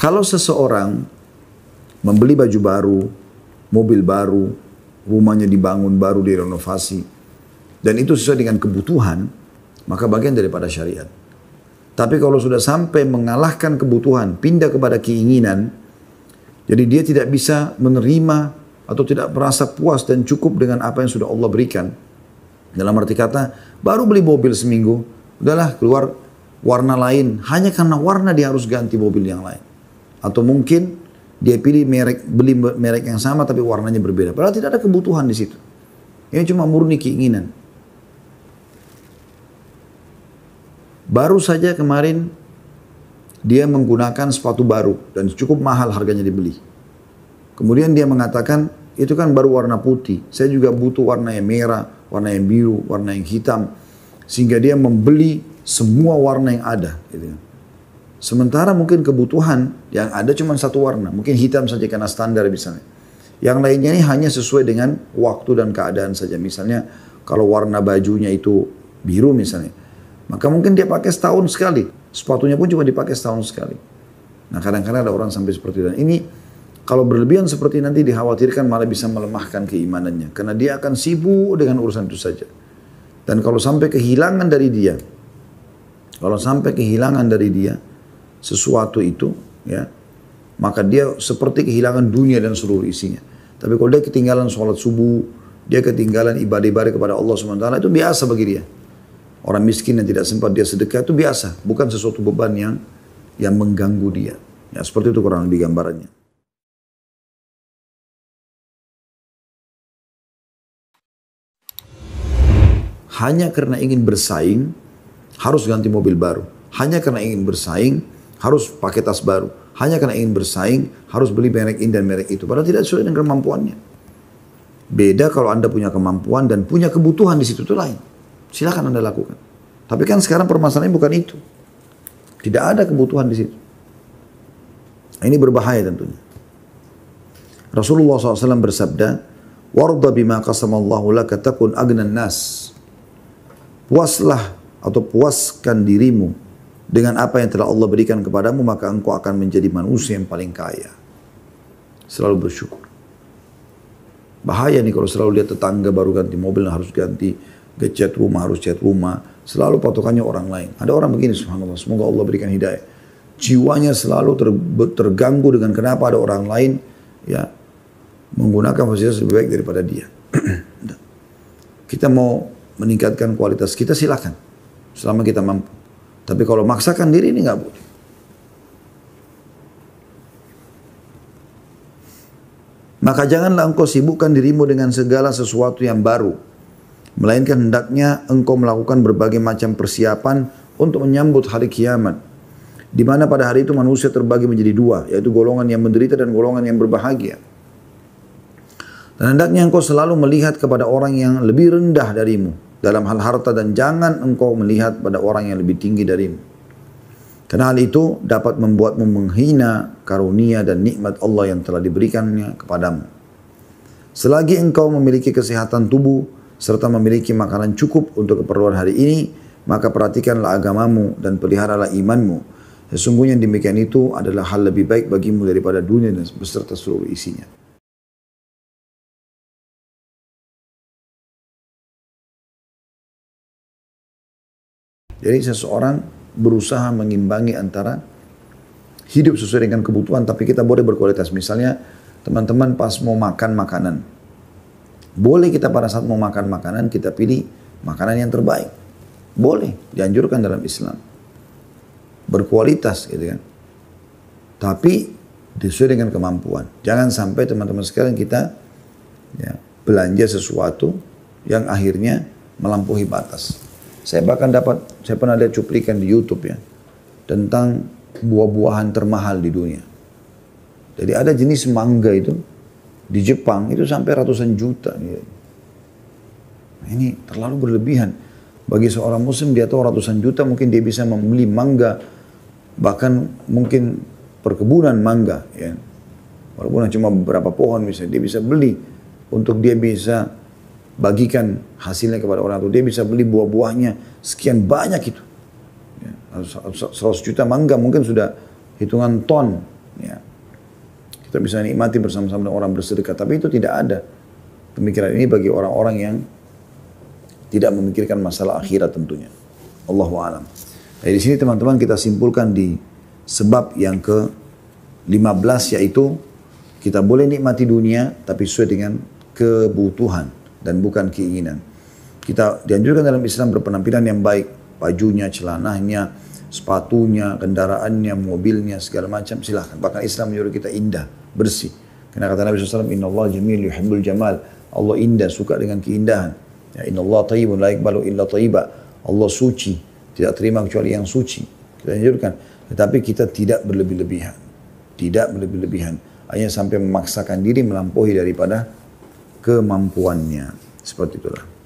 Kalau seseorang membeli baju baru, mobil baru, rumahnya dibangun baru, direnovasi, dan itu sesuai dengan kebutuhan, maka bagian daripada syariat. Tapi kalau sudah sampai mengalahkan kebutuhan, pindah kepada keinginan, jadi dia tidak bisa menerima atau tidak merasa puas dan cukup dengan apa yang sudah Allah berikan. Dalam arti kata, baru beli mobil seminggu, udahlah keluar warna lain, hanya karena warna dia harus ganti mobil yang lain. Atau mungkin dia pilih merek, beli merek yang sama tapi warnanya berbeda. Padahal tidak ada kebutuhan di situ. Ini cuma murni keinginan. Baru saja kemarin dia menggunakan sepatu baru dan cukup mahal harganya dibeli. Kemudian dia mengatakan, itu kan baru warna putih. Saya juga butuh warna yang merah, warna yang biru, warna yang hitam. Sehingga dia membeli semua warna yang ada. Gitu. Sementara mungkin kebutuhan yang ada cuma satu warna. Mungkin hitam saja karena standar misalnya. Yang lainnya ini hanya sesuai dengan waktu dan keadaan saja. Misalnya kalau warna bajunya itu biru misalnya. Maka mungkin dia pakai setahun sekali. Sepatunya pun cuma dipakai setahun sekali. Nah kadang-kadang ada orang sampai seperti itu. Dan ini kalau berlebihan seperti nanti dikhawatirkan malah bisa melemahkan keimanannya. Karena dia akan sibuk dengan urusan itu saja. Dan kalau sampai kehilangan dari dia. Kalau sampai kehilangan dari dia sesuatu itu, ya, maka dia seperti kehilangan dunia dan seluruh isinya. Tapi kalau dia ketinggalan sholat subuh, dia ketinggalan ibadah-ibadah kepada Allah SWT, itu biasa bagi dia. Orang miskin yang tidak sempat dia sedekah itu biasa, bukan sesuatu beban yang mengganggu dia. Ya, seperti itu kurang lebih gambarannya. Hanya karena ingin bersaing, harus ganti mobil baru. Hanya karena ingin bersaing, harus pakai tas baru. Hanya karena ingin bersaing, harus beli merek ini dan merek itu. Padahal tidak sesuai dengan kemampuannya. Beda kalau Anda punya kemampuan dan punya kebutuhan di situ, itu lain. Silakan Anda lakukan. Tapi kan sekarang permasalahannya bukan itu. Tidak ada kebutuhan di situ. Ini berbahaya tentunya. Rasulullah SAW bersabda, "Warda bima qasamallahu laka takun agnan nas." Puaslah atau puaskan dirimu dengan apa yang telah Allah berikan kepadamu, maka engkau akan menjadi manusia yang paling kaya. Selalu bersyukur. Bahaya nih kalau selalu lihat tetangga baru ganti mobil, harus ganti, cat rumah, harus cat rumah. Selalu patokannya orang lain. Ada orang begini, subhanallah, semoga Allah berikan hidayah. Jiwanya selalu terganggu dengan kenapa ada orang lain ya menggunakan fasilitas lebih baik daripada dia. Kita mau meningkatkan kualitas kita, silakan. Selama kita mampu. Tapi kalau maksakan diri ini nggak boleh. Maka janganlah engkau sibukkan dirimu dengan segala sesuatu yang baru. Melainkan hendaknya engkau melakukan berbagai macam persiapan untuk menyambut hari kiamat. Di mana pada hari itu manusia terbagi menjadi dua, yaitu golongan yang menderita dan golongan yang berbahagia. Dan hendaknya engkau selalu melihat kepada orang yang lebih rendah darimu dalam hal harta, dan jangan engkau melihat pada orang yang lebih tinggi darimu. Karena hal itu dapat membuatmu menghina karunia dan nikmat Allah yang telah diberikannya kepadamu. Selagi engkau memiliki kesehatan tubuh serta memiliki makanan cukup untuk keperluan hari ini, maka perhatikanlah agamamu dan peliharalah imanmu. Sesungguhnya demikian itu adalah hal lebih baik bagimu daripada dunia dan beserta seluruh isinya. Jadi seseorang berusaha mengimbangi antara hidup sesuai dengan kebutuhan, tapi kita boleh berkualitas. Misalnya teman-teman pas mau makan makanan, boleh kita pada saat mau makan makanan kita pilih makanan yang terbaik. Boleh, dianjurkan dalam Islam. Berkualitas gitu kan. Tapi sesuai dengan kemampuan. Jangan sampai teman-teman sekalian kita ya, belanja sesuatu yang akhirnya melampaui batas. Saya pernah lihat cuplikan di YouTube ya, tentang buah-buahan termahal di dunia. Jadi ada jenis mangga itu, di Jepang itu sampai ratusan juta. Gitu. Nah, ini terlalu berlebihan. Bagi seorang muslim dia tahu ratusan juta mungkin dia bisa membeli mangga, bahkan mungkin perkebunan mangga. Ya. Walaupun cuma beberapa pohon misalnya, dia bisa beli untuk dia bisa bagikan hasilnya kepada orang, atau dia bisa beli buah-buahnya sekian banyak itu. Ya, 100 juta mangga mungkin sudah hitungan ton Ya. Kita bisa nikmati bersama-sama dengan orang bersedekah, tapi itu tidak ada. Pemikiran ini bagi orang-orang yang tidak memikirkan masalah akhirat tentunya. Allahu a'lam. Dari sini teman-teman kita simpulkan di sebab yang ke-15 yaitu kita boleh nikmati dunia tapi sesuai dengan kebutuhan dan bukan keinginan. Kita dianjurkan dalam Islam berpenampilan yang baik, bajunya, celananya, sepatunya, kendaraannya, mobilnya, segala macam silahkan. Bahkan Islam menyuruh kita indah, bersih. Karena kata Nabi SAW, Inna Allah jamil yuhibbul jamal. Allah indah, suka dengan keindahan. Ya, Inna Allah tayyibun la iqbalu illa tayyiba. Allah suci, tidak terima kecuali yang suci. Kita anjurkan. Tetapi kita tidak berlebih-lebihan. Tidak berlebih-lebihan. Hanya sampai memaksakan diri melampaui daripada kemampuannya. Seperti itulah.